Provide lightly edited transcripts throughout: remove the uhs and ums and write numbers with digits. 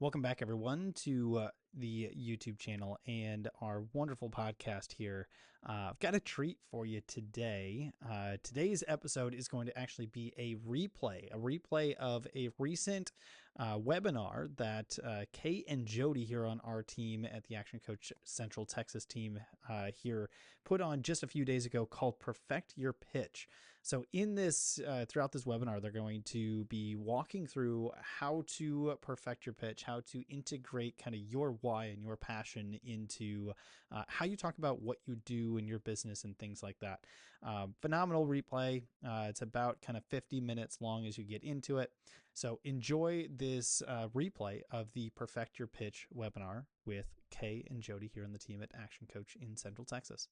Welcome back, everyone, to the YouTube channel and our wonderful podcast here. I've got a treat for you today. Today's episode is going to actually be a replay of a recent webinar that Kate and Jody here on our team at the Action Coach Central Texas team here put on just a few days ago called Perfect Your Pitch. So in this, throughout this webinar, they're going to be walking through how to perfect your pitch, how to integrate kind of your why and your passion into how you talk about what you do in your business and things like that. Phenomenal replay. It's about kind of 50 minutes long as you get into it. So enjoy this replay of the Perfect Your Pitch webinar with Kay and Jody here on the team at Action Coach in Central Texas.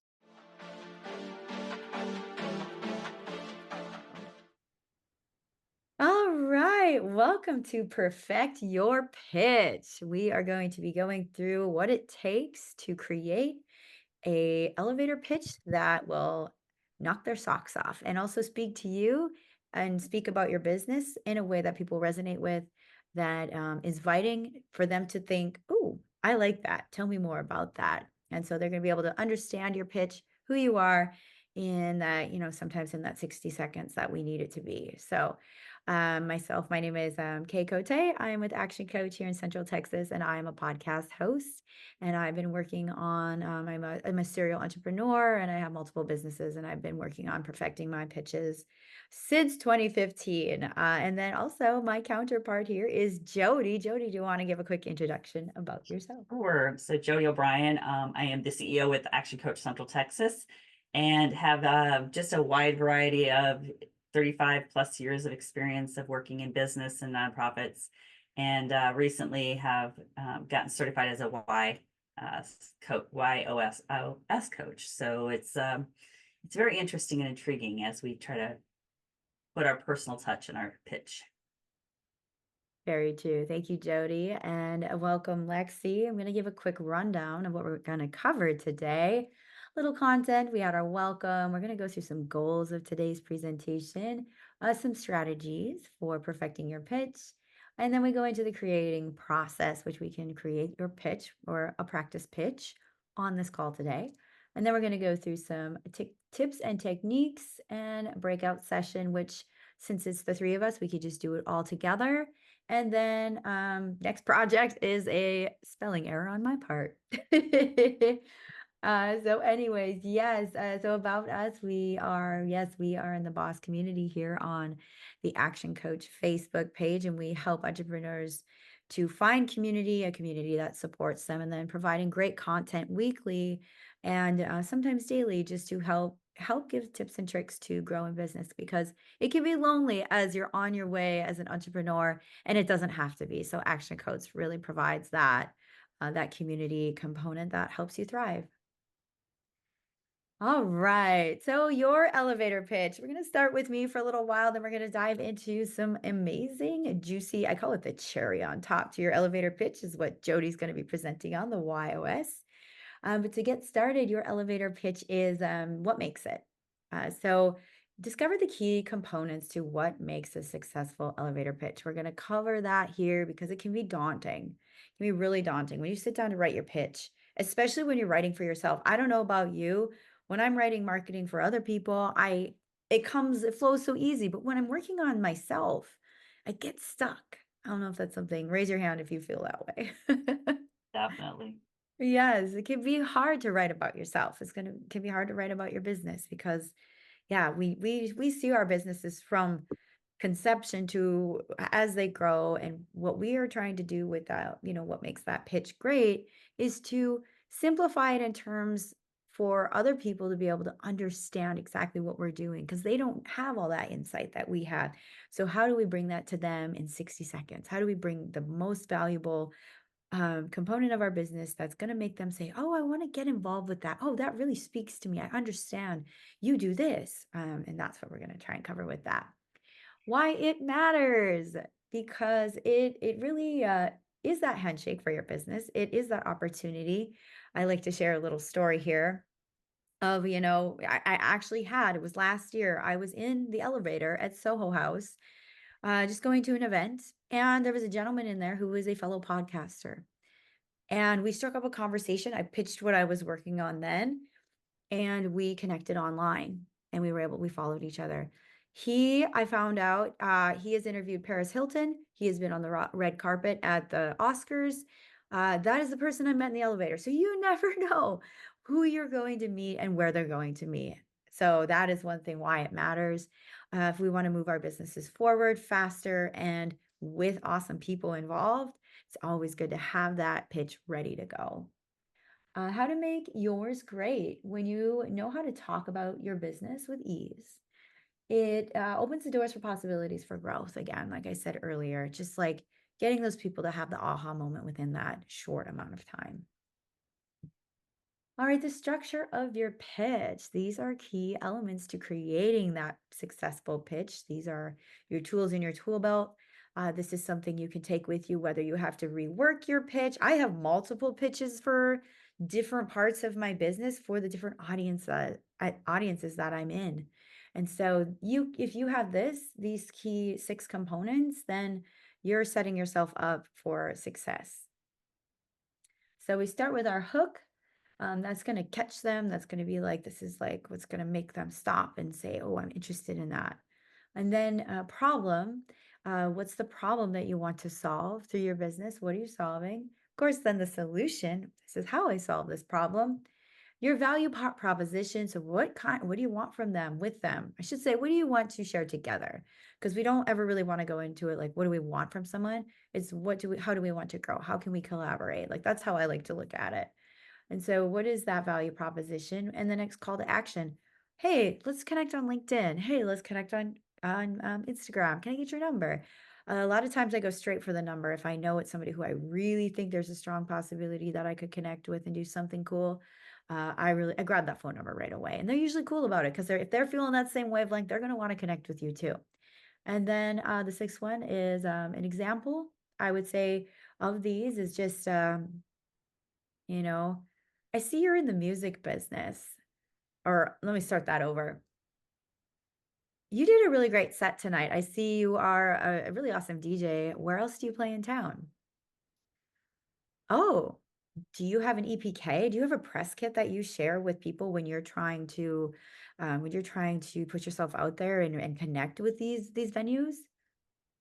All right, welcome to Perfect Your Pitch. We are going to be going through what it takes to create a elevator pitch that will knock their socks off and also speak to you and speak about your business in a way that people resonate with, that is inviting for them to think, "Oh, I like that. Tell me more about that." And so they're going to be able to understand your pitch, who you are, in that, sometimes in that 60 seconds that we need it to be. So my name is Kay Cote. I am with Action Coach here in Central Texas, and I am a podcast host. And I've been working on, I'm a serial entrepreneur, and I have multiple businesses, and I've been working on perfecting my pitches since 2015. And then also my counterpart here is Jody. Jody, do you want to give a quick introduction about yourself? Sure. So Jody O'Brien, I am the CEO with Action Coach Central Texas and have just a wide variety of 35 plus years of experience of working in business and nonprofits, and recently have gotten certified as a YOS coach. So it's very interesting and intriguing as we try to put our personal touch in our pitch. Very true. Thank you, Jody. And welcome, Lexi. I'm going to give a quick rundown of what we're going to cover today. Little content. We had our welcome. We're going to go through some goals of today's presentation, some strategies for perfecting your pitch. And then we go into the creating process, which we can create your pitch or a practice pitch on this call today. And then we're going to go through some tips and techniques and breakout session, which since it's the three of us, we could just do it all together. And then next project is a spelling error on my part. So anyways, yes. So about us, we are in the boss community here on the Action Coach Facebook page, and we help entrepreneurs to find community, a community that supports them, and then providing great content weekly and sometimes daily, just to help give tips and tricks to grow in business, because it can be lonely as you're on your way as an entrepreneur, and it doesn't have to be. So Action Coach really provides that community component that helps you thrive. All right. So your elevator pitch. We're going to start with me for a little while, then we're going to dive into some amazing, juicy, I call it the cherry on top to your elevator pitch, is what Jody's going to be presenting on the YOS. But to get started, your elevator pitch is what makes it. So discover the key components to what makes a successful elevator pitch. We're going to cover that here because it can be daunting. It can be really daunting when you sit down to write your pitch, especially when you're writing for yourself. I don't know about you. When I'm writing marketing for other people, it flows so easy. But when I'm working on myself, I get stuck. I don't know if that's something. Raise your hand if you feel that way. Definitely. Yes, it can be hard to write about yourself. Can be hard to write about your business because, yeah, we see our businesses from conception to as they grow, and what we are trying to do with that, what makes that pitch great is to simplify it in terms for other people to be able to understand exactly what we're doing, because they don't have all that insight that we have. So how do we bring that to them in 60 seconds? How do we bring the most valuable component of our business that's going to make them say, "Oh, I want to get involved with that. Oh, that really speaks to me. I understand you do this." And that's what we're going to try and cover with that. Why it matters, because it really is that handshake for your business. It is that opportunity. I like to share a little story here of, I actually it was last year. I was in the elevator at Soho House, just going to an event. And there was a gentleman in there who was a fellow podcaster. And we struck up a conversation. I pitched what I was working on then, and we connected online, and we followed each other. I found out, he has interviewed Paris Hilton. He has been on the red carpet at the Oscars. That is the person I met in the elevator. So you never know who you're going to meet and where they're going to meet. So that is one thing why it matters. If we want to move our businesses forward faster and with awesome people involved, it's always good to have that pitch ready to go. How to make yours great when you know how to talk about your business with ease. It opens the doors for possibilities for growth. Again, like I said earlier, just like getting those people to have the aha moment within that short amount of time. All right, the structure of your pitch. These are key elements to creating that successful pitch. These are your tools in your tool belt. This is something you can take with you, whether you have to rework your pitch. I have multiple pitches for different parts of my business for the different audiences that I'm in. And so if you have these key 6 components, then you're setting yourself up for success. So we start with our hook. That's going to catch them. That's going to be like, this is like what's going to make them stop and say, oh, I'm interested in that. And then problem. What's the problem that you want to solve through your business? What are you solving? Of course, then the solution. This is how I solve this problem. Your value proposition. So what do you want from them, with them? I should say, what do you want to share together? Because we don't ever really want to go into it like, what do we want from someone? It's how do we want to grow? How can we collaborate? Like, that's how I like to look at it. And so what is that value proposition? And the next call to action. Hey, let's connect on LinkedIn. Hey, let's connect on Instagram. Can I get your number? A lot of times I go straight for the number. If I know it's somebody who I really think there's a strong possibility that I could connect with and do something cool, I grab that phone number right away. And they're usually cool about it because if they're feeling that same wavelength, they're going to want to connect with you too. And then the 6th one is an example. I would say of these is just, you know, I see you're in the music business. Or let me start that over. You did a really great set tonight. I see you are a really awesome DJ. Where else do you play in town? Oh, do you have an EPK? Do you have a press kit that you share with people when you're trying to put yourself out there and connect with these venues?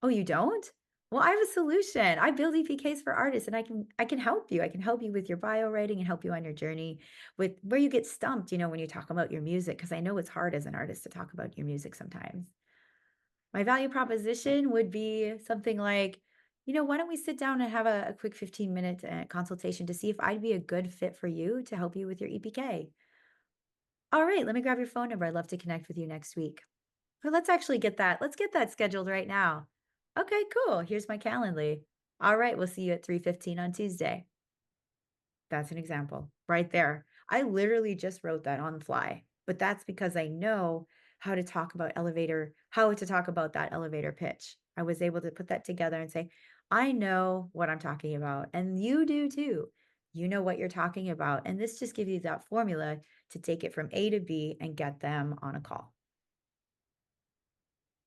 Oh, you don't? Well, I have a solution. I build EPKs for artists and I can help you. I can help you with your bio writing and help you on your journey with where you get stumped, when you talk about your music, because I know it's hard as an artist to talk about your music sometimes. My value proposition would be something like, why don't we sit down and have a quick 15-minute consultation to see if I'd be a good fit for you to help you with your EPK. All right, let me grab your phone number. I'd love to connect with you next week. Well, let's get that scheduled right now. Okay, cool. Here's my Calendly. All right, we'll see you at 3:15 on Tuesday. That's an example right there. I literally just wrote that on the fly, but that's because I know how to talk about that elevator pitch. I was able to put that together and say, I know what I'm talking about, and you do too. You know what you're talking about, and this just gives you that formula to take it from A to B and get them on a call.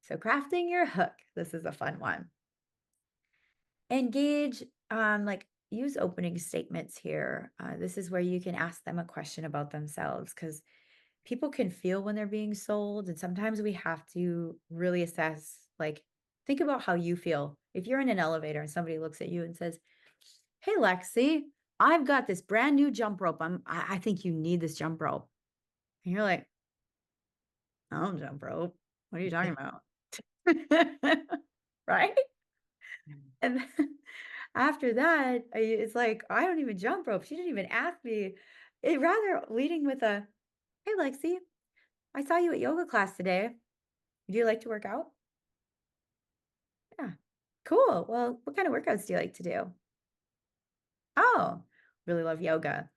So crafting your hook, this is a fun one. Engage, use opening statements here. This is where you can ask them a question about themselves because people can feel when they're being sold. And sometimes we have to really assess, think about how you feel. If you're in an elevator and somebody looks at you and says, hey, Lexi, I've got this brand new jump rope. I think you need this jump rope. And you're like, I don't jump rope. What are you talking about? Right? And then after that, it's like, I don't even jump rope. She didn't even ask me. Rather leading with hey, Lexi, I saw you at yoga class today. Do you like to work out? Yeah. Cool. Well, what kind of workouts do you like to do? Oh, really love yoga.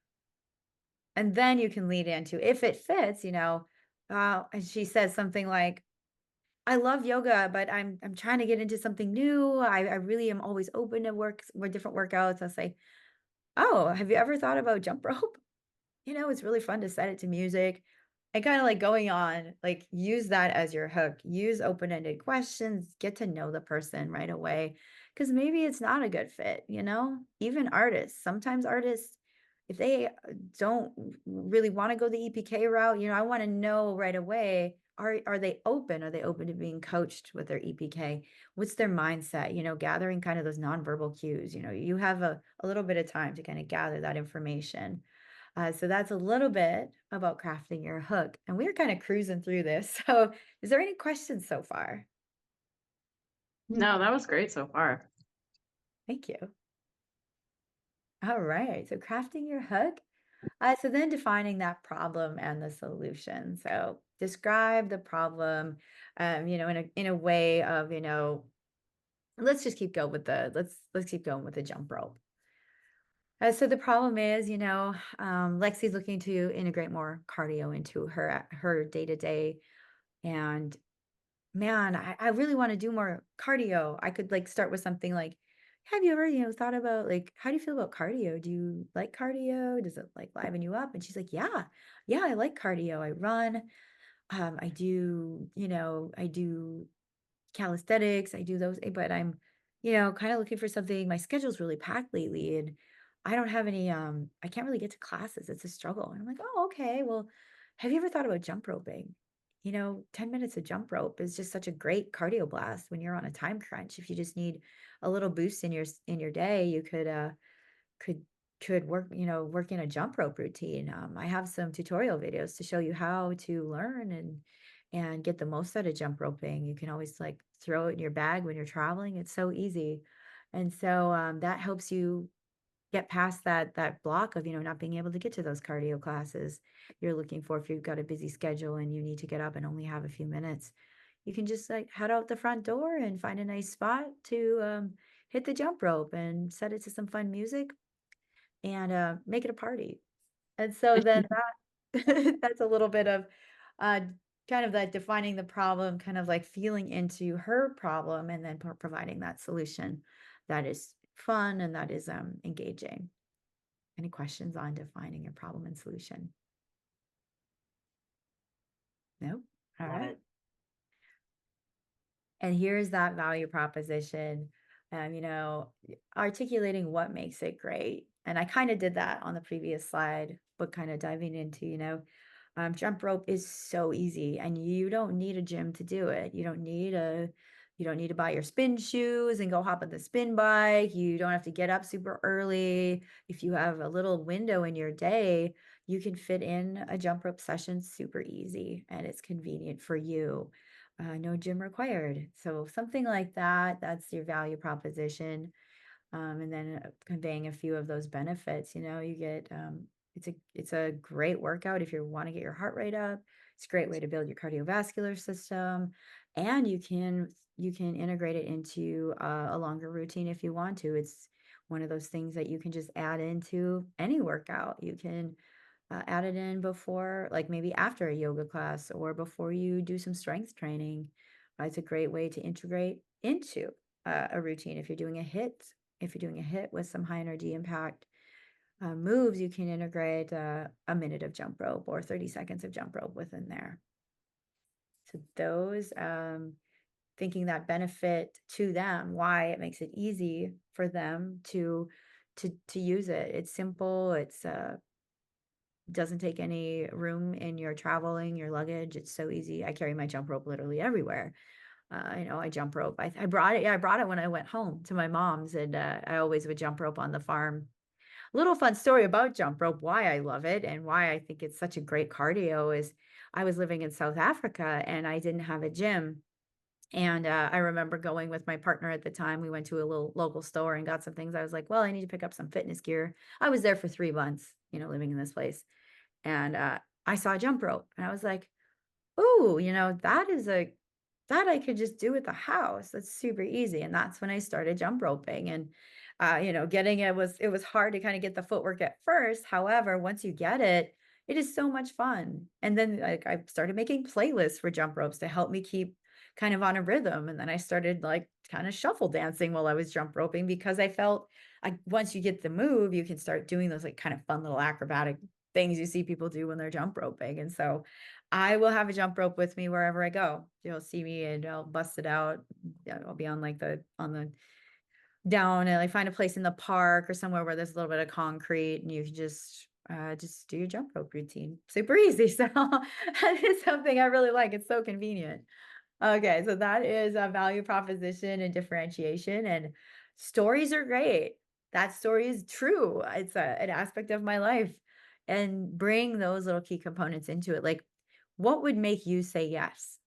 And then you can lead into, if it fits, and she says something like, I love yoga, but I'm trying to get into something new. I really am always open to different workouts. I'll say, oh, have you ever thought about jump rope? It's really fun to set it to music and kind of like going on, use that as your hook. Use open-ended questions, get to know the person right away. because maybe it's not a good fit, you know? Even artists, sometimes artists, if they don't really want to go the EPK route, you know, I want to know right away, are they open? Are they open to being coached with their EPK? What's their mindset? You know, gathering kind of those nonverbal cues. You know, you have a little bit of time to kind of gather that information. So that's a little bit about crafting your hook. And we're kind of cruising through this. So is there any questions so far? No, that was great so far. Thank you. All right. So crafting your hook. So then defining that problem and the solution. So describe the problem, you know, in a way of, you know, let's just keep going with the let's keep going with the jump rope. So the problem is, you know, Lexi's looking to integrate more cardio into her day to day, and man, I really want to do more cardio. I could like start with something like, have you ever, you know, thought about like, how do you feel about cardio? Do you like cardio? Does it like liven you up? And she's like, yeah, I like cardio. I run. I do, you know, I do calisthenics, I do those, but I'm, you know, kind of looking for something. My schedule's really packed lately and I don't have any, I can't really get to classes. It's a struggle. And I'm like, oh, okay. Well, have you ever thought about jump roping? You know, 10 minutes of jump rope is just such a great cardio blast when you're on a time crunch. If you just need a little boost in your day, you could could work, you know, work in a jump rope routine. I have some tutorial videos to show you how to learn and get the most out of jump roping. You can always like throw it in your bag when you're traveling. It's so easy. And so that helps you get past that block of, you know, not being able to get to those cardio classes you're looking for if you've got a busy schedule and you need to get up and only have a few minutes. You can just like head out the front door and find a nice spot to hit the jump rope and set it to some fun music and make it a party. And so then that that's a little bit of uh, kind of that defining the problem, kind of like feeling into her problem, and then providing that solution that is fun and that is engaging. Any questions on defining your problem and solution? No? All Love right. it. And here's that value proposition, you know, articulating what makes it great. And I kind of did that on the previous slide, but kind of diving into, you know, jump rope is so easy and you don't need a gym to do it. You don't need to buy your spin shoes and go hop on the spin bike. You don't have to get up super early. If you have a little window in your day, you can fit in a jump rope session super easy and it's convenient for you. No gym required. So something like that, that's your value proposition. And then conveying a few of those benefits, you know, you get, it's a great workout if you want to get your heart rate up. It's a great way to build your cardiovascular system. And you can integrate it into a longer routine if you want to. It's one of those things that you can just add into any workout. You can add it in before, like maybe after a yoga class or before you do some strength training. It's a great way to integrate into a routine. If you're doing a hit with some high energy impact moves, you can integrate a minute of jump rope or 30 seconds of jump rope within there. So those, thinking that benefit to them, why it makes it easy for them to use it. It's simple. It's doesn't take any room in your traveling, your luggage. It's so easy. I carry my jump rope literally everywhere. You know, I jump rope. I brought it. Yeah, I brought it when I went home to my mom's, and I always would jump rope on the farm. Little fun story about jump rope, why I love it and why I think it's such a great cardio is I was living in South Africa and I didn't have a gym. And I remember going with my partner at the time. We went to a little local store and got some things. I was like, well, I need to pick up some fitness gear. I was there for 3 months, you know, living in this place. And I saw a jump rope and I was like, "Ooh, you know, that I could just do at the house. That's super easy." And that's when I started jump roping and you know, getting it was hard to kind of get the footwork at first. However, once you get it, it is so much fun. And then like I started making playlists for jump ropes to help me keep kind of on a rhythm. And then I started like kind of shuffle dancing while I was jump roping because I felt like once you get the move, you can start doing those like kind of fun little acrobatic things you see people do when they're jump roping. And so I will have a jump rope with me wherever I go. You'll see me and I'll bust it out. Yeah, I'll be on like on the down and like find a place in the park or somewhere where there's a little bit of concrete and you can just do your jump rope routine. Super easy. So that is something I really like. It's so convenient. Okay, so that is a value proposition and differentiation, and stories are great. That story is true. It's an aspect of my life, and bring those little key components into it. Like, what would make you say yes?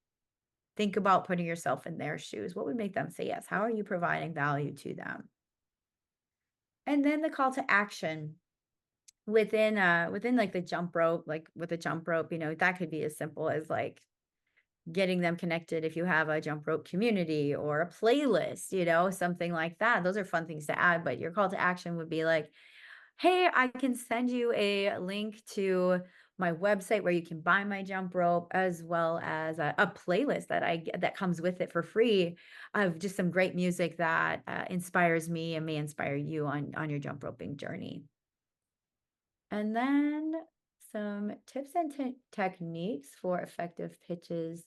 Think about putting yourself in their shoes. What would make them say yes? How are you providing value to them? And then the call to action within like the jump rope, like with a jump rope, that could be as simple as like getting them connected if you have a jump rope community or a playlist, something like that. Those are fun things to add, but your call to action would be like, hey, I can send you a link to my website where you can buy my jump rope, as well as a playlist that comes with it for free of just some great music that inspires me and may inspire you on your jump roping journey. And then some tips and techniques for effective pitches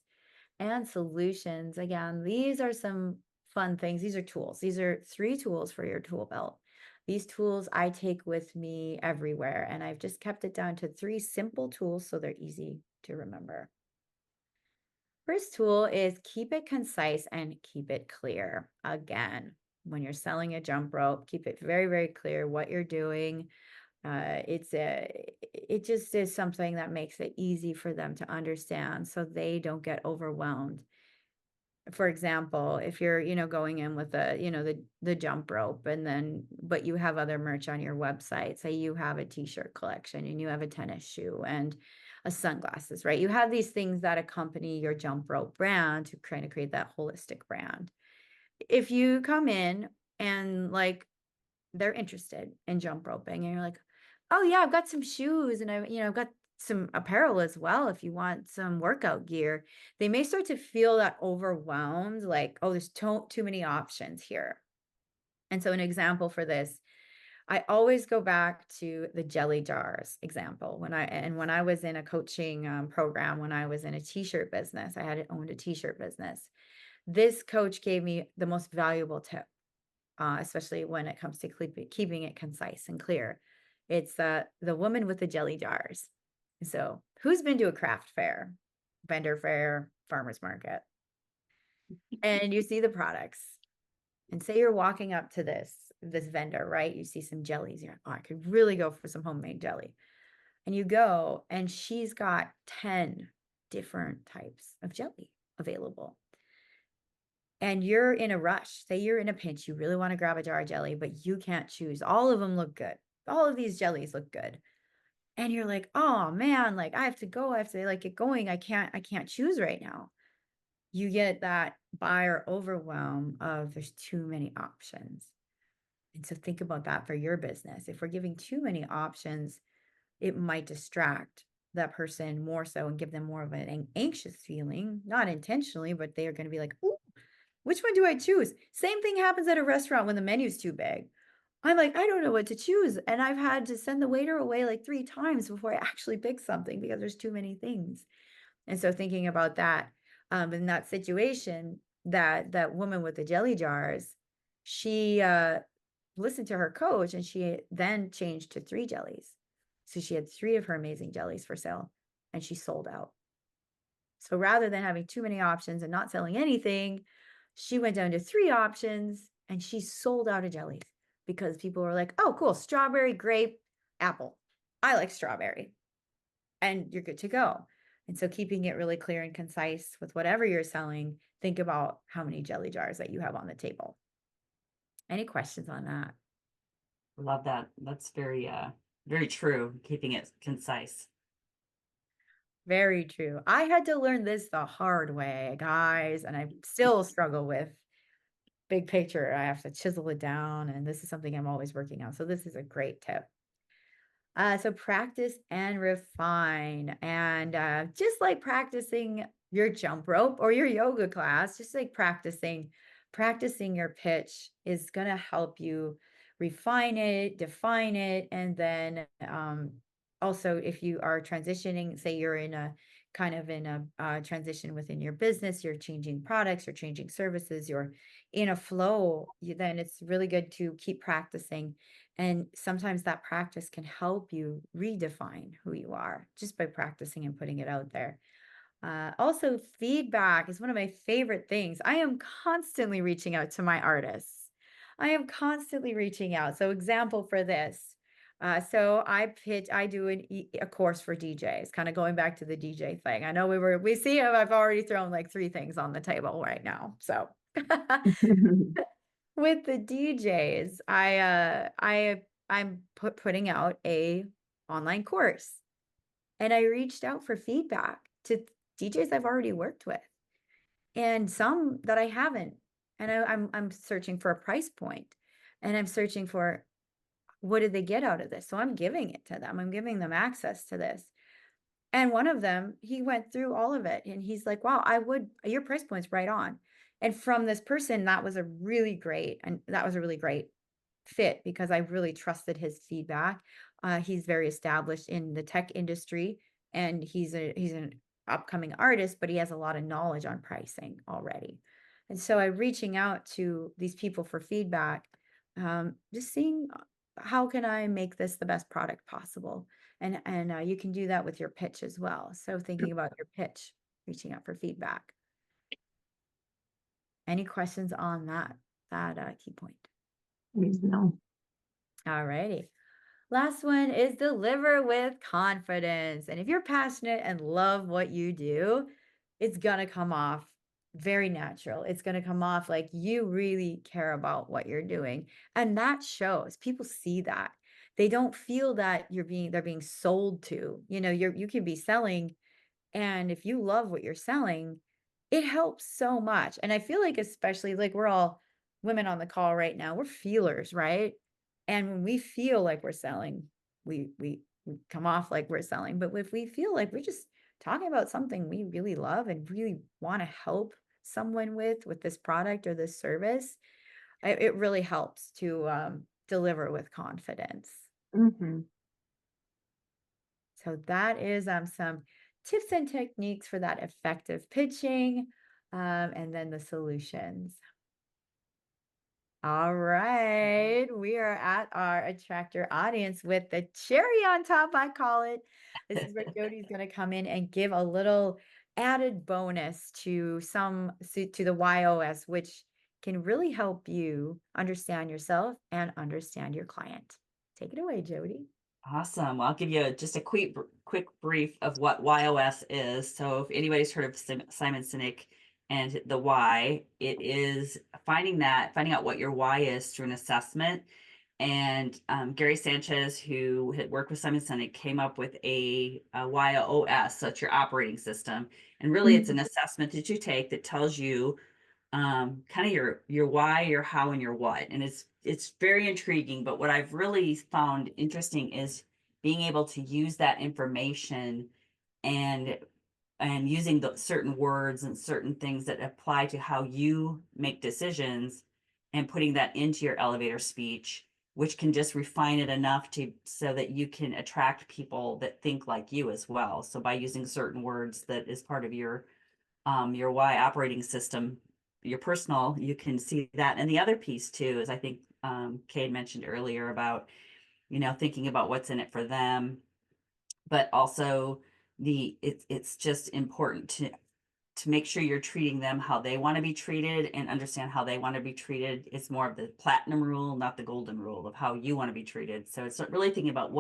and solutions. Again, these are some fun things. These are tools. These are 3 tools for your tool belt. These tools I take with me everywhere, and I've just kept it down to 3 simple tools so they're easy to remember. First tool is keep it concise and keep it clear. Again, when you're selling a jump rope, keep it very, very clear what you're doing. It just is something that makes it easy for them to understand so they don't get overwhelmed. For example, if you're, going in with the jump rope but you have other merch on your website, say you have a t-shirt collection and you have a tennis shoe and a sunglasses, right? You have these things that accompany your jump rope brand to kind of create that holistic brand. If you come in and like they're interested in jump roping and you're like, oh yeah, I've got some shoes and I've got some apparel as well if you want some workout gear, they may start to feel that overwhelmed, like, oh, there's too many options here. And so an example for this, I always go back to the jelly jars example. When I was in a coaching program, when I was in a t-shirt business, I had owned a t-shirt business. This coach gave me the most valuable tip, especially when it comes to keeping it concise and clear. It's the woman with the jelly jars. So who's been to a craft fair, vendor fair, farmer's market, and you see the products and say you're walking up to this vendor, right? You see some jellies. You're like, oh, I could really go for some homemade jelly. And you go and she's got 10 different types of jelly available. And you're in a rush. Say you're in a pinch. You really want to grab a jar of jelly, but you can't choose. All of them look good. All of these jellies look good. And you're like, oh man, like I have to go. I have to like get going. I can't choose right now. You get that buyer overwhelm of there's too many options. And so think about that for your business. If we're giving too many options, it might distract that person more so and give them more of an anxious feeling, not intentionally, but they are going to be like, ooh, which one do I choose? Same thing happens at a restaurant when the menu's too big. I'm like, I don't know what to choose. And I've had to send the waiter away like 3 times before I actually pick something because there's too many things. And so thinking about that, in that situation, that woman with the jelly jars, she listened to her coach and she then changed to 3 jellies. So she had 3 of her amazing jellies for sale and she sold out. So rather than having too many options and not selling anything, she went down to 3 options and she sold out of jellies because people were like, oh, cool, strawberry, grape, apple. I like strawberry. And you're good to go. And so keeping it really clear and concise with whatever you're selling, think about how many jelly jars that you have on the table. Any questions on that? Love that. That's very true. Keeping it concise. Very true. I had to learn this the hard way, guys, and I still struggle with big picture. I have to chisel it down, and this is something I'm always working on. So this is a great tip. So practice and refine. And just like practicing your jump rope or your yoga class, just like practicing your pitch is going to help you refine it, define it. And then also if you are transitioning, say you're in a kind of in a transition within your business, you're changing products, you're changing services, you're in a flow, then it's really good to keep practicing. And sometimes that practice can help you redefine who you are just by practicing and putting it out there. Also, feedback is one of my favorite things. I am constantly reaching out to my artists. I am constantly reaching out. So, example for this. So I do a course for DJs, kind of going back to the DJ thing. I know we see I've already thrown like 3 things on the table right now. So with the DJs, I'm putting out a online course, and I reached out for feedback to DJs I've already worked with and some that I haven't. And I'm searching for a price point, and I'm searching for what did they get out of this? So I'm giving it to them. I'm giving them access to this. And one of them, he went through all of it and he's like, wow, your price point's right on. And from this person, that was a really great fit because I really trusted his feedback. He's very established in the tech industry, and he's an upcoming artist, but he has a lot of knowledge on pricing already. And so I'm reaching out to these people for feedback, just seeing how can I make this the best product possible. And you can do that with your pitch as well. So thinking about your pitch, reaching out for feedback. Any questions on that key point? No. All righty. Last one is deliver with confidence. And if you're passionate and love what you do, it's going to come off very natural. It's going to come off like you really care about what you're doing. And that shows. People see that. They don't feel that they're being sold to. You can be selling, and if you love what you're selling, it helps so much. And I feel like, especially like we're all women on the call right now, we're feelers, right? And when we feel like we're selling, we come off like we're selling. But if we feel like we're just talking about something we really love and really want to help someone with this product or this service, it really helps to deliver with confidence. Mm-hmm. So that is some tips and techniques for that effective pitching, and then the solutions. All right, we are at our attractor audience with the cherry on top, I call it. This is where Jody's going to come in and give a little added bonus to the YOS, which can really help you understand yourself and understand your client. Take it away, Jody. Awesome. Well, I'll give you just a quick brief of what YOS is. So if anybody's heard of Simon Sinek and the why, it is finding out what your why is through an assessment. And Gary Sanchez, who had worked with Simon Sinek, came up with a YOS. So it's your operating system. And really it's an assessment that you take that tells you kind of your why, your how, and your what. And it's very intriguing. But what I've really found interesting is being able to use that information and using the certain words and certain things that apply to how you make decisions and putting that into your elevator speech, which can just refine it enough so that you can attract people that think like you as well. So by using certain words that is part of your why operating system, your personal, you can see that. And the other piece too is, I think Kay mentioned earlier about, thinking about what's in it for them, but also it's just important to make sure you're treating them how they want to be treated and understand how they want to be treated. It's more of the platinum rule, not the golden rule of how you want to be treated. So it's really thinking about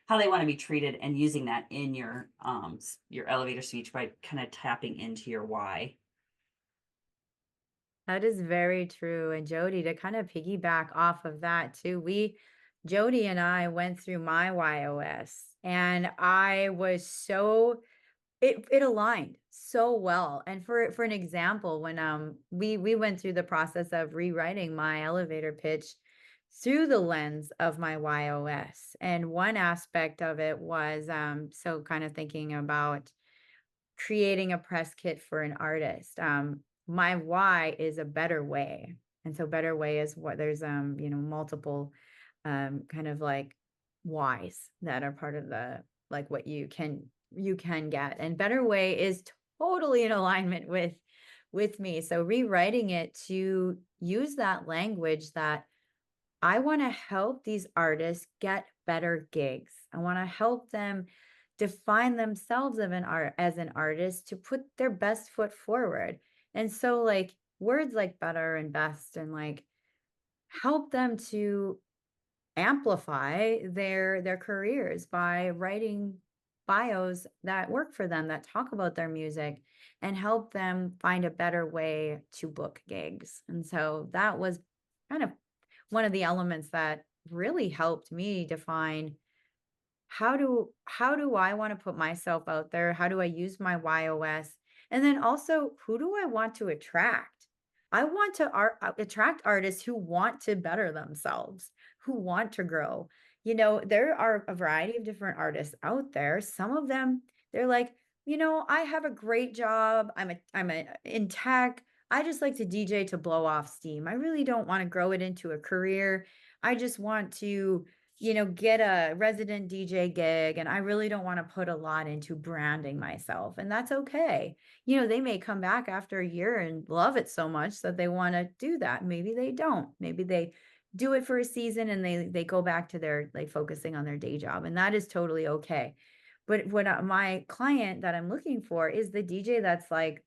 how they want to be treated and using that in your elevator speech by kind of tapping into your why. That is very true. And Jody, to kind of piggyback off of that too, Jody and I went through my YOS, and I was it aligned so well. And for an example, when we went through the process of rewriting my elevator pitch through the lens of my YOS. And one aspect of it was so kind of thinking about creating a press kit for an artist. My why is a better way. And so better way is what there's multiple kind of like whys that are part of the like what you can you can get. And Better Way is totally in alignment with me. So rewriting it to use that language that I want to help these artists get better gigs. I want to help them define themselves as an artist to put their best foot forward. And so like words like better and best and like help them to amplify their careers by writing bios that work for them, that talk about their music and help them find a better way to book gigs. And so that was kind of one of the elements that really helped me define how do I want to put myself out there? How do I use my YOS? And then also, who do I want to attract? I want to attract artists who want to better themselves, who want to grow. You know, there are a variety of different artists out there. Some of them, they're like, I have a great job. I'm in tech. I just like to DJ to blow off steam. I really don't want to grow it into a career. I just want to get a resident DJ gig. And I really don't want to put a lot into branding myself. And that's okay. They may come back after a year and love it so much that they want to do that. Maybe they don't. Maybe they do it for a season and they go back to their like focusing on their day job. And that is totally okay. But what my client that I'm looking for is the DJ that's like,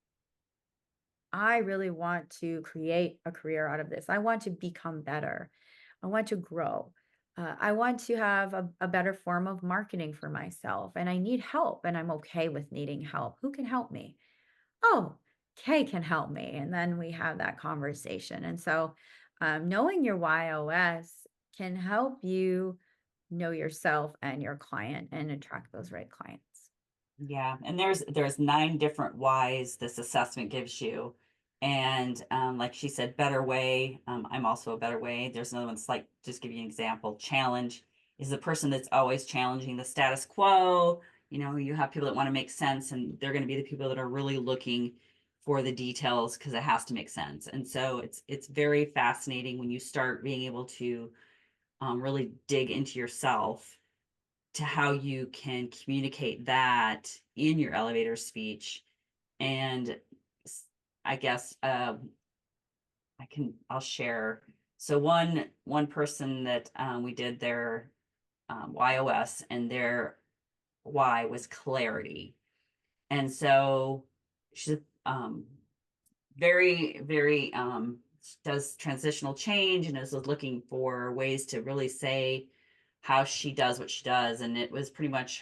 I really want to create a career out of this. I want to become better. I want to grow. I want to have a better form of marketing for myself, and I need help, and I'm okay with needing help. Who can help me? Oh, Kay can help me. And then we have that conversation. And so knowing your YOS can help you know yourself and your client and attract those right clients. Yeah, and there's 9 different whys this assessment gives you. And like she said, better way. I'm also a better way. There's another one that's like, just give you an example. Challenge is the person that's always challenging the status quo. You have people that want to make sense, and they're going to be the people that are really looking for the details because it has to make sense. And so it's very fascinating when you start being able to really dig into yourself to how you can communicate that in your elevator speech. And I guess I'll share. So one person that we did their YOS, and their Y was clarity. And so she's very, very does transitional change and is looking for ways to really say how she does what she does. And it was pretty much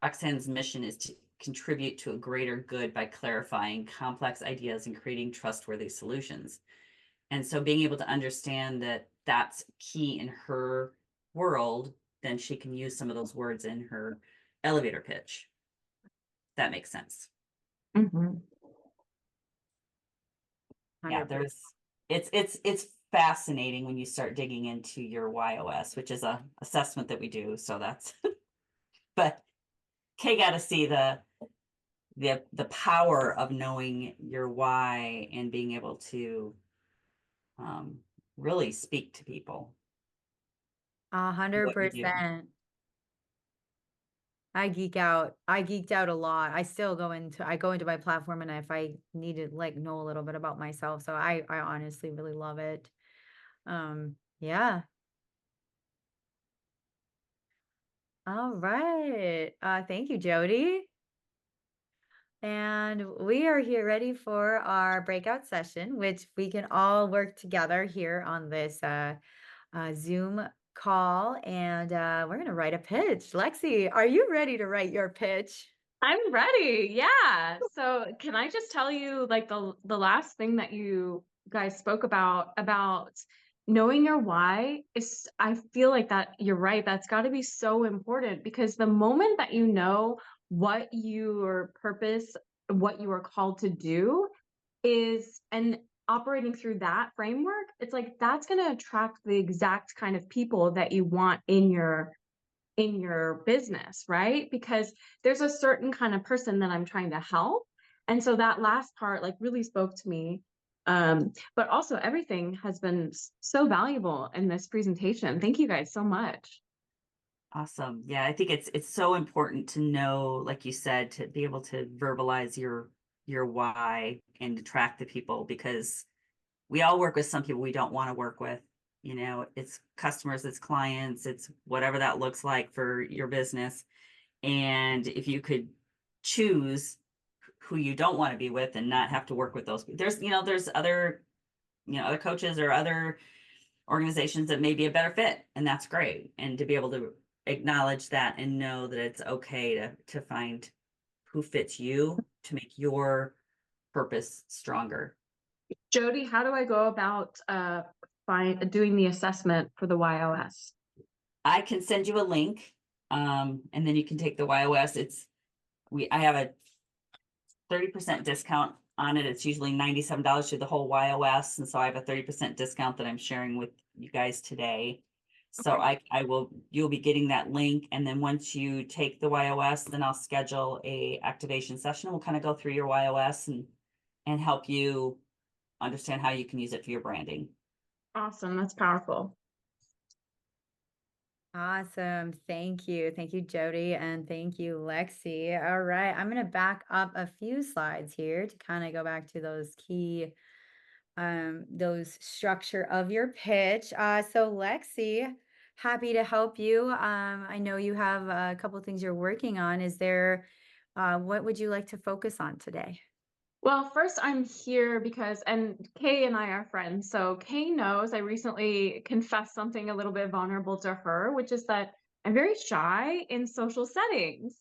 Roxanne's mission is to contribute to a greater good by clarifying complex ideas and creating trustworthy solutions. And so being able to understand that that's key in her world, then she can use some of those words in her elevator pitch. That makes sense. Mm-hmm. Yeah, it's fascinating when you start digging into your YOS, which is a assessment that we do. So that's but Kay got to see the power of knowing your why and being able to really speak to people. 100%. I geek out. I geeked out a lot. I still go into my platform, and if I need to like know a little bit about myself. So I honestly really love it. Yeah. All right. Thank you, Jody. And we are here ready for our breakout session, which we can all work together here on this Zoom call. And we're going to write a pitch. Lexi, are you ready to write your pitch? I'm ready. Yeah. So can I just tell you like the last thing that you guys spoke about knowing your why is, I feel like that you're right. That's got to be so important, because the moment that you know what your purpose, what you are called to do is, and operating through that framework, it's like that's going to attract the exact kind of people that you want in your business, right? Because there's a certain kind of person that I'm trying to help. And so that last part like really spoke to me. But also everything has been so valuable in this presentation. Thank you guys so much. Awesome. Yeah, I think it's so important to know, like you said, to be able to verbalize your why and attract the people, because we all work with some people we don't want to work with. You know, it's customers, it's clients, it's whatever that looks like for your business. And if you could choose who you don't want to be with and not have to work with those, there's other, other coaches or other organizations that may be a better fit, and that's great. And to be able to acknowledge that and know that it's okay to find who fits you to make your purpose stronger. Jody, how do I go about doing the assessment for the YOS? I can send you a link, and then you can take the YOS. I have a 30% discount on it. It's usually $97 through the whole YOS, and so I have a 30% discount that I'm sharing with you guys today. So Okay. you'll be getting that link, and then once you take the YOS, then I'll schedule a activation session. We'll kind of go through your YOS and help you understand how you can use it for your branding. Awesome. That's powerful. Awesome. Thank you. Thank you, Jody. And thank you, Lexi. All right. I'm going to back up a few slides here to kind of go back to those key, those structure of your pitch. So Lexi, happy to help you. I know you have a couple of things you're working on. What would you like to focus on today? Well, first I'm here and Kay and I are friends. So Kay knows I recently confessed something a little bit vulnerable to her, which is that I'm very shy in social settings.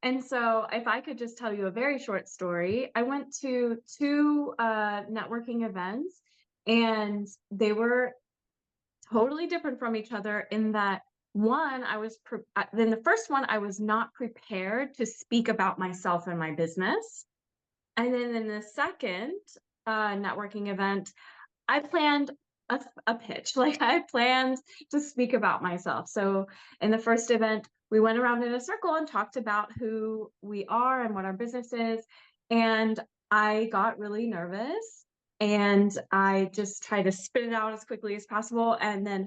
And so if I could just tell you a very short story, I went to two networking events, and they were totally different from each other in that then the first one, I was not prepared to speak about myself and my business. And then in the second networking event, I planned a pitch. Like, I planned to speak about myself. So in the first event, we went around in a circle and talked about who we are and what our business is. And I got really nervous, and I just tried to spit it out as quickly as possible, and then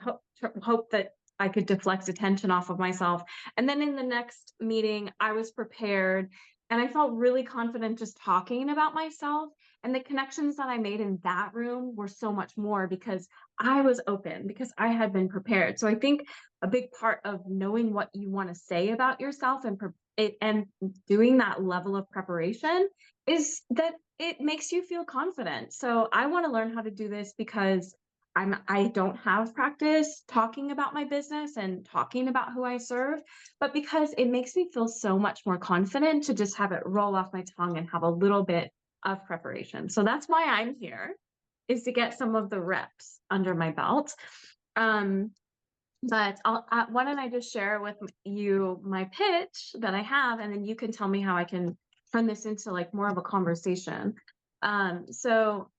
hope that I could deflect attention off of myself. And then in the next meeting, I was prepared, and I felt really confident just talking about myself. And the connections that I made in that room were so much more because I was open, because I had been prepared. So I think a big part of knowing what you want to say about yourself and doing that level of preparation is that it makes you feel confident. So I want to learn how to do this because I don't have practice talking about my business and talking about who I serve, but because it makes me feel so much more confident to just have it roll off my tongue and have a little bit of preparation. So that's why I'm here, is to get some of the reps under my belt. But why don't I just share with you my pitch that I have, and then you can tell me how I can turn this into like more of a conversation. So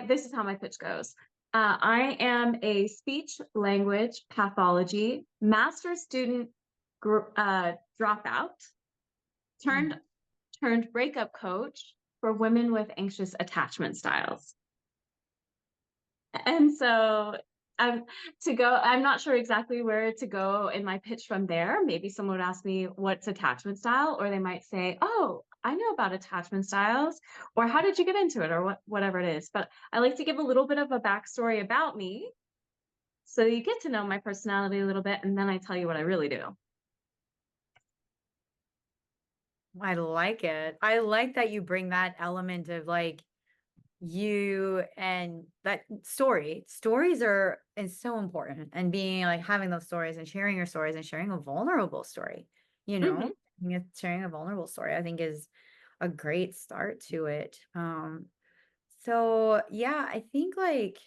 this is how my pitch goes. I am a speech language pathology master's student dropout turned breakup coach for women with anxious attachment styles. And so I'm not sure exactly where to go in my pitch from there. Maybe someone would ask me, what's attachment style? Or they might say, oh, I know about attachment styles, or how did you get into it, or whatever it is. But I like to give a little bit of a backstory about me, so you get to know my personality a little bit, and then I tell you what I really do. I like it. I like that you bring that element of like you and that stories are is so important, and being like having those stories and sharing your stories and sharing a vulnerable story, sharing a vulnerable story, I think is a great start to it. So yeah, I think like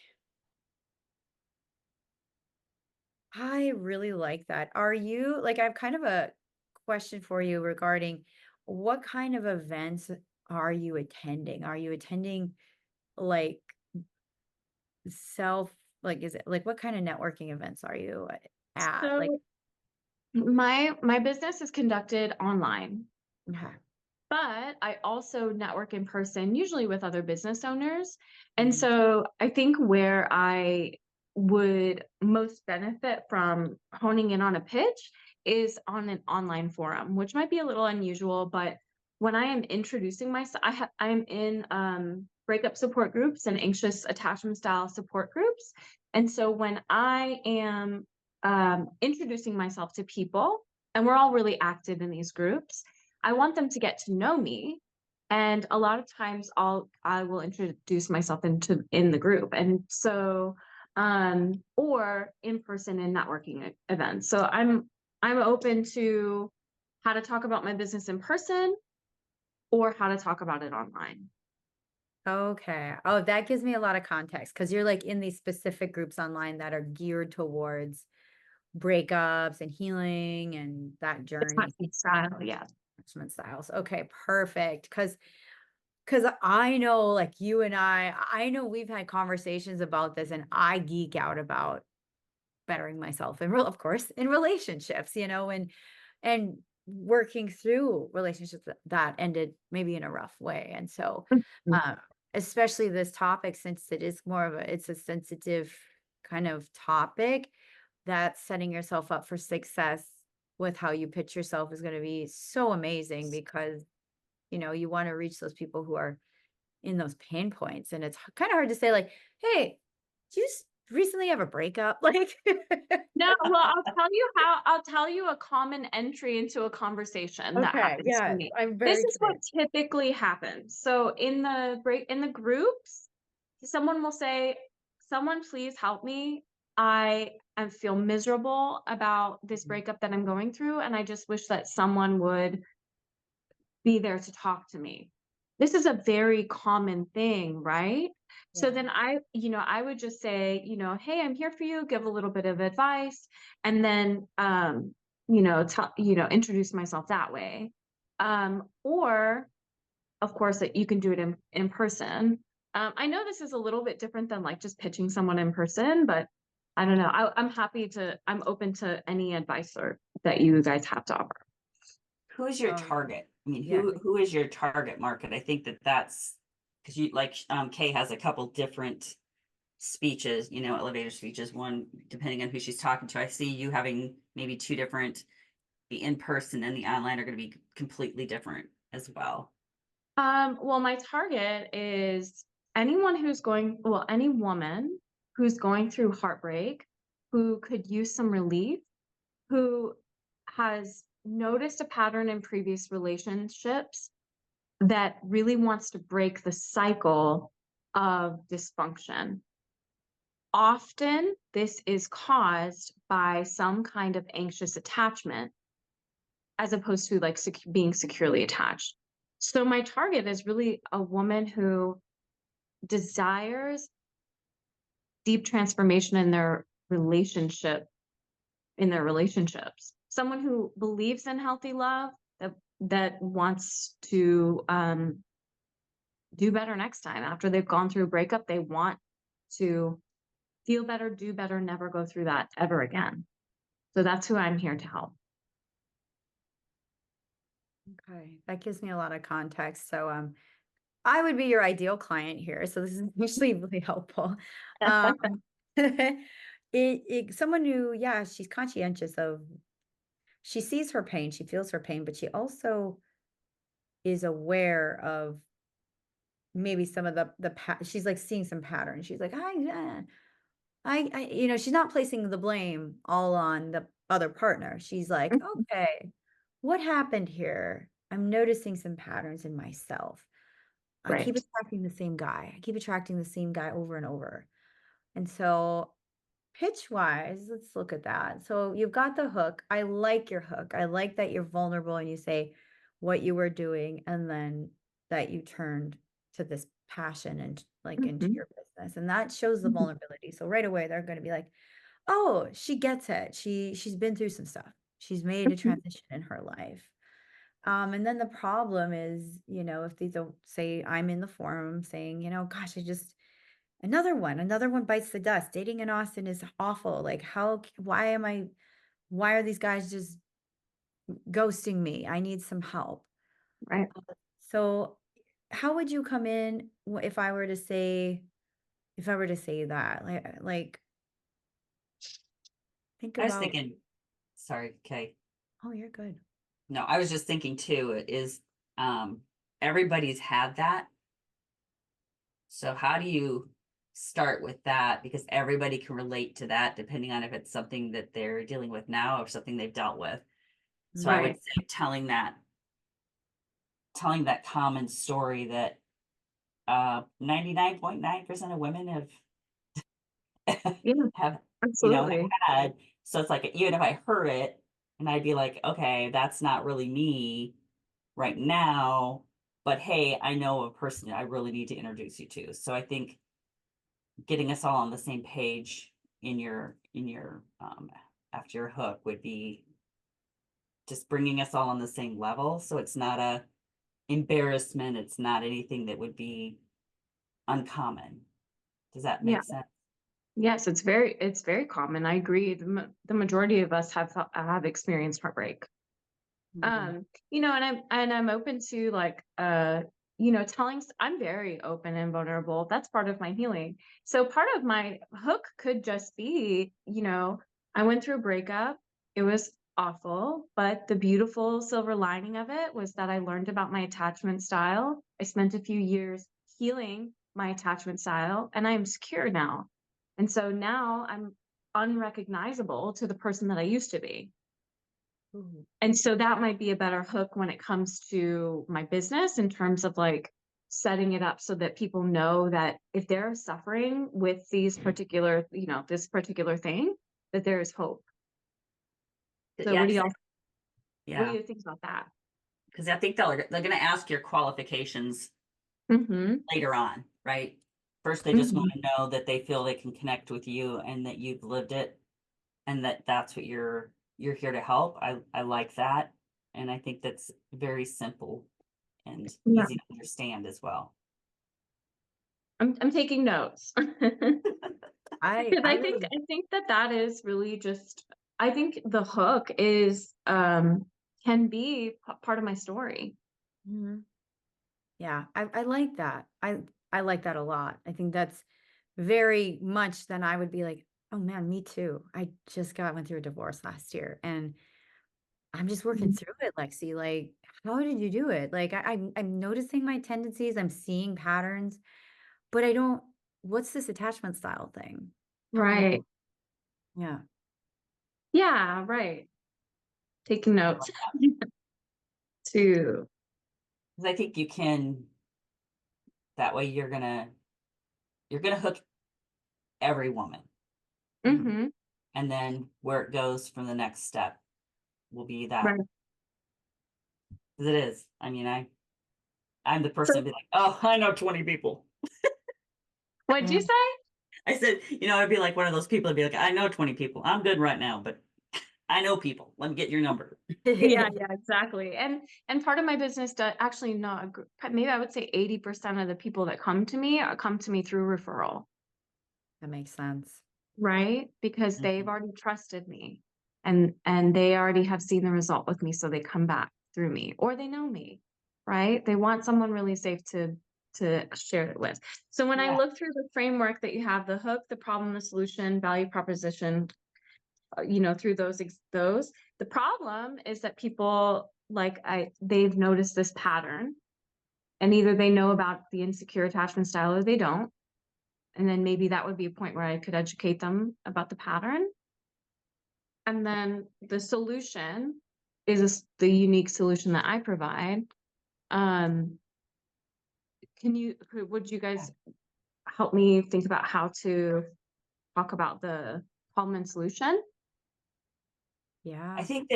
I really like that. Are you like, I have kind of a question for you regarding what kind of events are you attending? Are you attending like self, like, is it like what kind of networking events are you at? Like, So my business is conducted online, okay. but I also network in person, usually with other business owners. And Mhm. so I think where I would most benefit from honing in on a pitch is on an online forum, which might be a little unusual, but when I am introducing myself, I am in breakup support groups and anxious attachment style support groups. And so when I am introducing myself to people, and we're all really active in these groups, I want them to get to know me. And a lot of times I will introduce myself in the group. And so or in person in networking events. So I'm open to how to talk about my business in person or how to talk about it online. Okay. Oh, that gives me a lot of context because you're like in these specific groups online that are geared towards breakups and healing and that journey. Attachment style, yeah. Attachment styles. Okay, perfect. Because I know like you and I know we've had conversations about this and I geek out about bettering myself and of course in relationships, and working through relationships that ended maybe in a rough way. And so Mhm. especially this topic, since it is it's a sensitive kind of topic, that setting yourself up for success with how you pitch yourself is going to be so amazing because you want to reach those people who are in those pain points. And it's kind of hard to say like, hey, did you recently have a breakup? Like, No, well, I'll tell you a common entry into a conversation that okay, happens for yes, me. I'm This very is what curious. typically happens. So in the groups, someone will say, "Someone please help me. I feel miserable about this breakup that I'm going through, and I just wish that someone would be there to talk to me." This is a very common thing, right? So Yeah. then I would just say, "Hey, I'm here for you," give a little bit of advice, and then, introduce myself that way. Or of course that you can do it in person. I know this is a little bit different than like just pitching someone in person, but I don't know. I'm open to any advice that you guys have to offer. Who's your Um, target? I mean, yeah. who is your target market? I think that's because you like Kay has a couple different speeches, elevator speeches, one depending on who she's talking to. I see you having maybe two different, the in person and the online are going to be completely different as well. Well, my target is any woman who's going through heartbreak, who could use some relief, who has noticed a pattern in previous relationships that really wants to break the cycle of dysfunction. Often, this is caused by some kind of anxious attachment as opposed to like being securely attached. So my target is really a woman who desires deep transformation in their relationships. Someone who believes in healthy love, that wants to do better next time. After they've gone through a breakup, they want to feel better, do better, never go through that ever again. So that's who I'm here to help. Okay, that gives me a lot of context. So, I would be your ideal client here. So this is actually really helpful. Um, someone who, yeah, she's conscientious of, she sees her pain, she feels her pain, but she also is aware of maybe some of she's like seeing some patterns. She's like, she's not placing the blame all on the other partner. She's like, okay, what happened here? I'm noticing some patterns in myself. I keep Right. attracting the same guy. I keep attracting the same guy over and over. And so pitch wise, let's look at that. So you've got the hook. I like your hook. I like that you're vulnerable and you say what you were doing and then that you turned to this passion and like into Mhm. your business. And that shows the Mhm. vulnerability. So right away they're going to be like, "Oh, she gets it. She's been through some stuff. She's made a Mhm. transition in her life." And then the problem is, if these don't say I'm in the forum saying, gosh, another one bites the dust. Dating in Austin is awful. Like why are these guys just ghosting me? I need some help. Right. So how would you come in if I were to say, that, like think I was about, thinking, sorry, Kay. Oh, you're good. No, I was just thinking too, is everybody's had that. So how do you start with that? Because everybody can relate to that depending on if it's something that they're dealing with now or something they've dealt with. So I would Right. say telling that common story that 99.9% of women have Yeah, have absolutely. had. So it's like even if I heard it and I'd be like, okay, that's not really me right now, but hey, I know a person I really need to introduce you to. So I think getting us all on the same page in your after your hook would be just bringing us all on the same level. So it's not a embarrassment. It's not anything that would be uncommon. Does that Yeah. make sense? Yes, it's very common. I agree. The majority of us have experienced heartbreak. Mhm. And I'm open to like I'm very open and vulnerable. That's part of my healing. So part of my hook could just be, I went through a breakup. It was awful, but the beautiful silver lining of it was that I learned about my attachment style. I spent a few years healing my attachment style, and I am secure now. And so now I'm unrecognizable to the person that I used to be. Ooh. And so that might be a better hook when it comes to my business in terms of like setting it up so that people know that if they're suffering with these particular, this particular thing, that there is hope. So Yeah, what do yeah, you think about that? because I think they're going to ask your qualifications Mm-hmm. later on, right? First, they just want Mm-hmm. to know that they feel they can connect with you and that you've lived it and that that's what you're here to help. I like that, and I think that's very simple and Yeah, easy to understand as well. I'm taking notes. Because I really, I think that is really just, I think the hook is can be part of my story. mhm. Yeah, I like that. I like that a lot. I think that's very much then I would be like, oh man, me too. I just went through a divorce last year and I'm just working Mhm. through it, Lexi. Like, how did you do it? Like I'm noticing my tendencies, I'm seeing patterns, but I don't, what's this attachment style thing? Help me. Right. Yeah. Yeah, right. Taking I notes like that too. because I think you can. That way, you're gonna hook every woman, Mhm. Mm-hmm. and then where it goes from the next step will be that Right. because it is. I mean, I'm the So person to be like, oh, I know 20 people. what'd Yeah. you say? I said, I'd be like one of those people. I'd be like, I know 20 people. I'm good right now, but I know people. Let me get your number. Yeah, yeah, exactly. And part of my business does actually not maybe I would say 80% of the people that come to me through referral, That makes sense. right? Because they've Mhm. already trusted me and they already have seen the result with me, so they come back through me or they know me, right? They want someone really safe to share it with. So when I Yeah. look through the framework that you have, the hook, the problem, the solution, value proposition, through those, the problem is that people they've noticed this pattern and either they know about the insecure attachment style or they don't. And then maybe that would be a point where I could educate them about the pattern. And then the solution is the unique solution that I provide. Um, would you guys help me think about how to talk about the problem and solution? Yeah. I think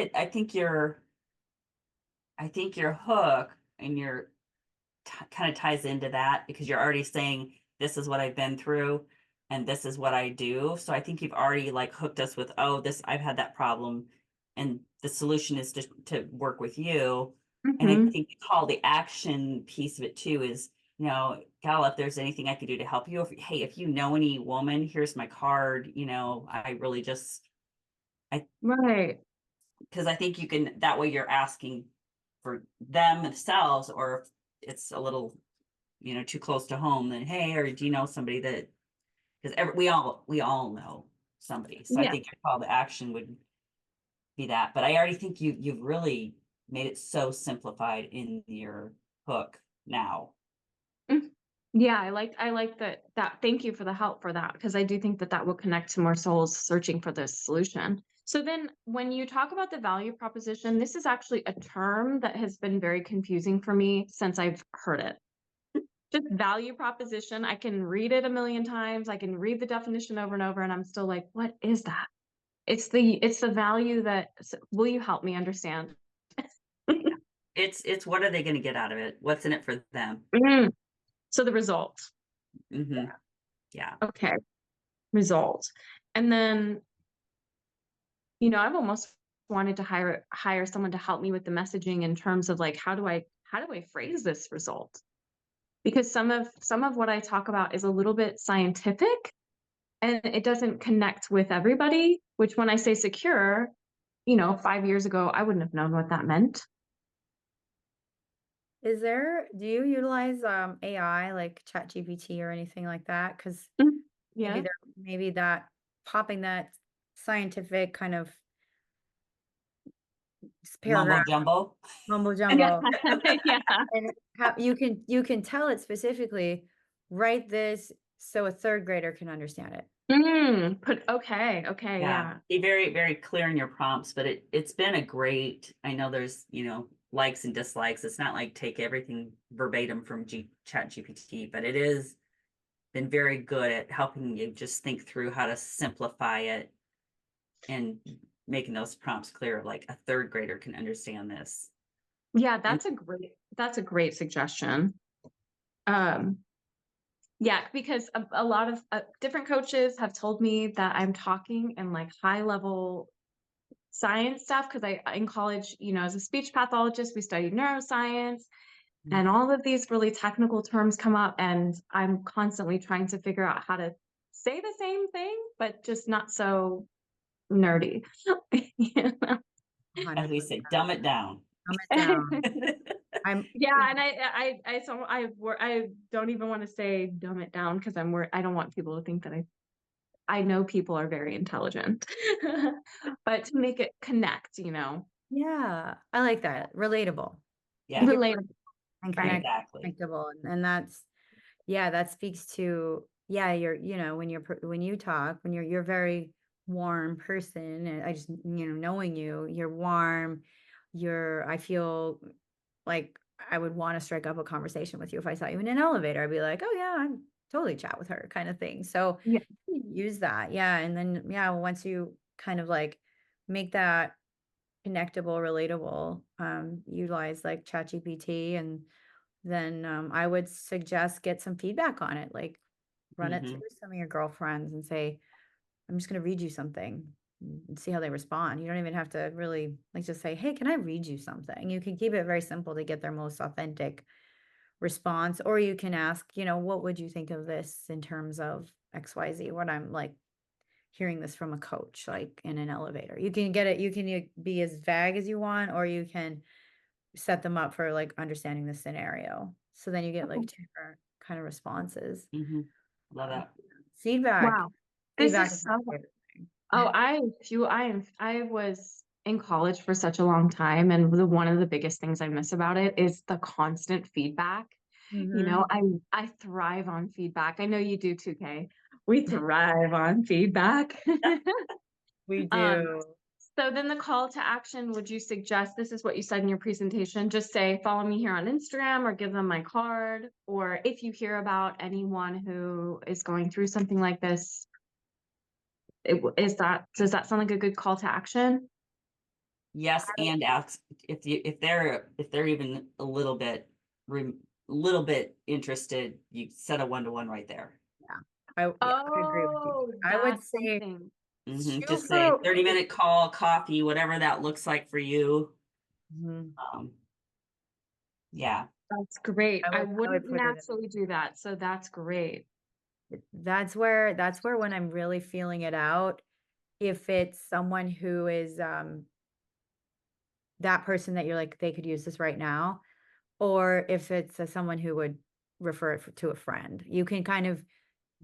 your hook and your kind of ties into that because you're already saying this is what I've been through and this is what I do. So I think you've already like hooked us with, oh, this I've had that problem and the solution is to work with you. And I Mm-hmm. think the call the action piece of it too is, gal, if there's anything I could do to help you, hey, if you know any woman, here's my card. I really just I Right. because I think you can that way you're asking for them themselves, or if it's a little too close to home, then hey, or do you know somebody that because we all know somebody. So I Yeah. think your call to action would be that, but I already think you've really made it so simplified in your hook now. Yeah, I like that. Thank you for the help for that, because I do think that will connect to more souls searching for this solution. So then when you talk about the value proposition, this is actually a term that has been very confusing for me since I've heard it. Just value proposition. I can read it a million times. I can read the definition over and over, and I'm still like, what is that? It's the value that, will you help me understand? It's what are they going to get out of it? What's in it for them? So the result. Yeah. Okay. Result. And then, I've almost wanted to hire someone to help me with the messaging in terms of like, how do I phrase this result? Because some of what I talk about is a little bit scientific and it doesn't connect with everybody, which when I say secure, 5 years ago, I wouldn't have known what that meant. Do you utilize AI like ChatGPT or anything like that? Because Yeah. maybe that popping that scientific kind of paragraph Mumbo mumbo jumbo. jumbo, Yeah. and you can tell it specifically. Write this so a third grader can understand it. Okay. Yeah. Be very, very clear in your prompts, but it's been a great, I know there's, likes and dislikes. It's not like take everything verbatim from Chat GPT, but it is been very good at helping you just think through how to simplify it and making those prompts clear, like a third grader can understand this. Yeah, that's a great suggestion. Yeah, because a lot of different coaches have told me that I'm talking in like high level science stuff, because in college, as a speech pathologist, we studied neuroscience, and all of these really technical terms come up, and I'm constantly trying to figure out how to say the same thing, but just not so nerdy. As we say, dumb it down. Dumb it down. Yeah, and I don't even want to say dumb it down because I don't want people to think that I know people are very intelligent, but to make it connect, Yeah, I like that. Relatable. Yeah. relatable. And Right. Exactly. connectable. And that speaks to, when you talk, when you're a very warm person, and I just, knowing you're warm, I feel like I would want to strike up a conversation with you if I saw you in an elevator. I'd be like, oh yeah, I'd totally chat with her, kind of thing. So Yeah. use that. Yeah. And then, once you kind of like make that connectable, relatable, utilize like ChatGPT, and then I would suggest get some feedback on it, like run it through some of your girlfriends and say, I'm just going to read you something and see how they respond. You don't even have to really like just say, hey, can I read you something? You can keep it very simple to get their most authentic response, or you can ask, what would you think of this in terms of XYZ? What I'm like hearing this from a coach, like in an elevator. You can get it, you can be as vague as you want, or you can set them up for like understanding the scenario. So then you get like two different kind of responses. Love that. Feedback. Wow. Feedback This is is my so favorite thing. I was in college for such a long time, and one of the biggest things I miss about it is the constant feedback. Mhm. I thrive on feedback. I know you do too, Kay. We thrive on feedback. We Um, do. so then the call to action, would you suggest, this is what you said in your presentation, just say, follow me here on Instagram or give them my card, or if you hear about anyone who is going through something like this, does that sound like a good call to action? Yes, and ask if they're even a little bit interested, you set a 1-to-1 right there. I agree with you. I would That's say something. Just say 30-minute call, coffee, whatever that looks like for you. Mhm. Yeah. That's great. I would wouldn't put it in. naturally do that, so that's great. That's where when I'm really feeling it out, if it's someone who is that person that you're like, they could use this right now, or if it's someone who would refer it to a friend, you can kind of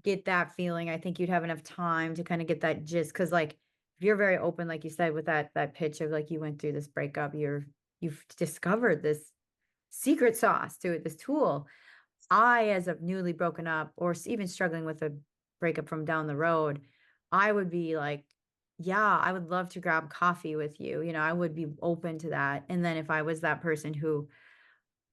get that feeling. I think you'd have enough time to kind of get that gist, because like if you're very open, like you said, with that pitch of like you went through this breakup, you've discovered this secret sauce to it, this tool. I, as a newly broken up or even struggling with a breakup from down the road, I would be like, yeah, I would love to grab coffee with you. You know, I would be open to that. And then if I was that person who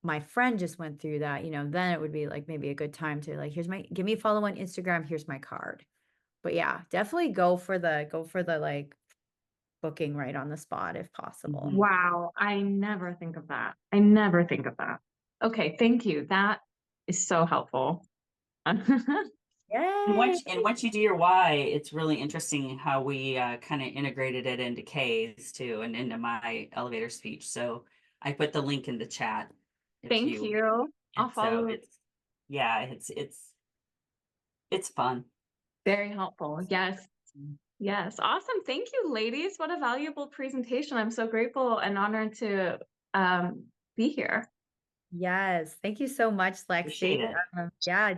my friend just went through that, you know, then it would be like maybe a good time to like, give me a follow on Instagram, here's my card. But yeah, definitely go for the like booking right on the spot if possible. Mhm. Wow, I never think of that. I never think of that. Okay, thank you. That is so helpful. Yay. And once you do your why, it's really interesting how we kind of integrated it into K's too and into my elevator speech. So I put the link in the chat if Thank you, you. I'll and so follow. yeah, it's fun. Very helpful. Yes. Yes. Awesome. Thank you, ladies. What a valuable presentation. I'm so grateful and honored to be here. Yes. Thank you so much, Lexi. Appreciate it. Yeah,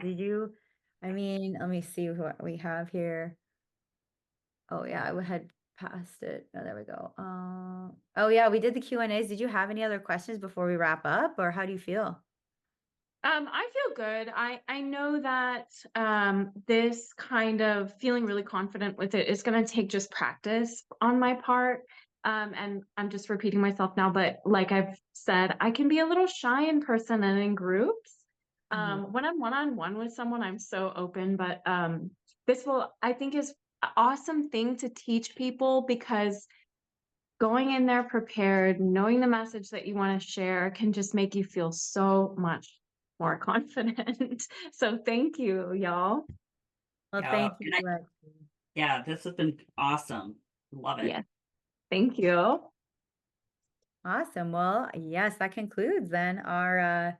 I mean, let me see what we have here. Oh yeah, I had passed it. Oh, there we go. Oh yeah, we did the Q&As. Did you have any other questions before we wrap up, or how do you feel? I feel good. I know that this kind of feeling really confident with it is going to take just practice on my part. And I'm just repeating myself now, but like I've said, I can be a little shy in person and in groups. When I'm one-on-one with someone, I'm so open, but this will, I think, is an awesome thing to teach people because going in there prepared, knowing the message that you want to share can just make you feel so much more confident. So thank you, y'all. Well, Yeah, thank you, and Lexi. yeah, this has been awesome. Love it. Yes, thank you. Awesome. Well, yes, that concludes then our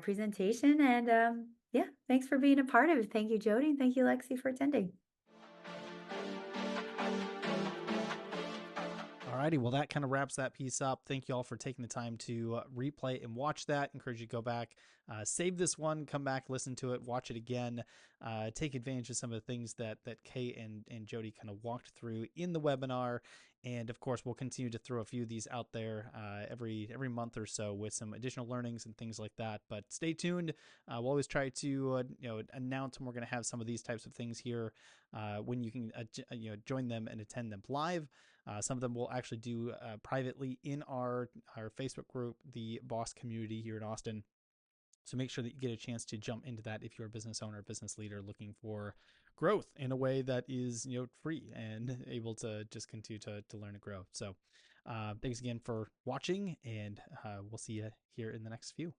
presentation. And yeah, thanks for being a part of it. Thank you, Jody, and thank you, Lexi, for attending. Alrighty, well, that kind of wraps that piece up. Thank you all for taking the time to replay and watch that. Encourage you to go back, save this one, come back, listen to it, watch it again, take advantage of some of the things that Kay and Jody kind of walked through in the webinar. And of course, we'll continue to throw a few of these out there every month or so with some additional learnings and things like that. But stay tuned. We'll always try to announce when we're going to have some of these types of things here when you can join them and attend them live. Some of them we'll actually do privately in our Facebook group, the Boss Community here in Austin. So make sure that you get a chance to jump into that if you're a business owner, business leader looking for growth in a way that is free and able to just continue to learn and grow. So thanks again for watching, and we'll see you here in the next few.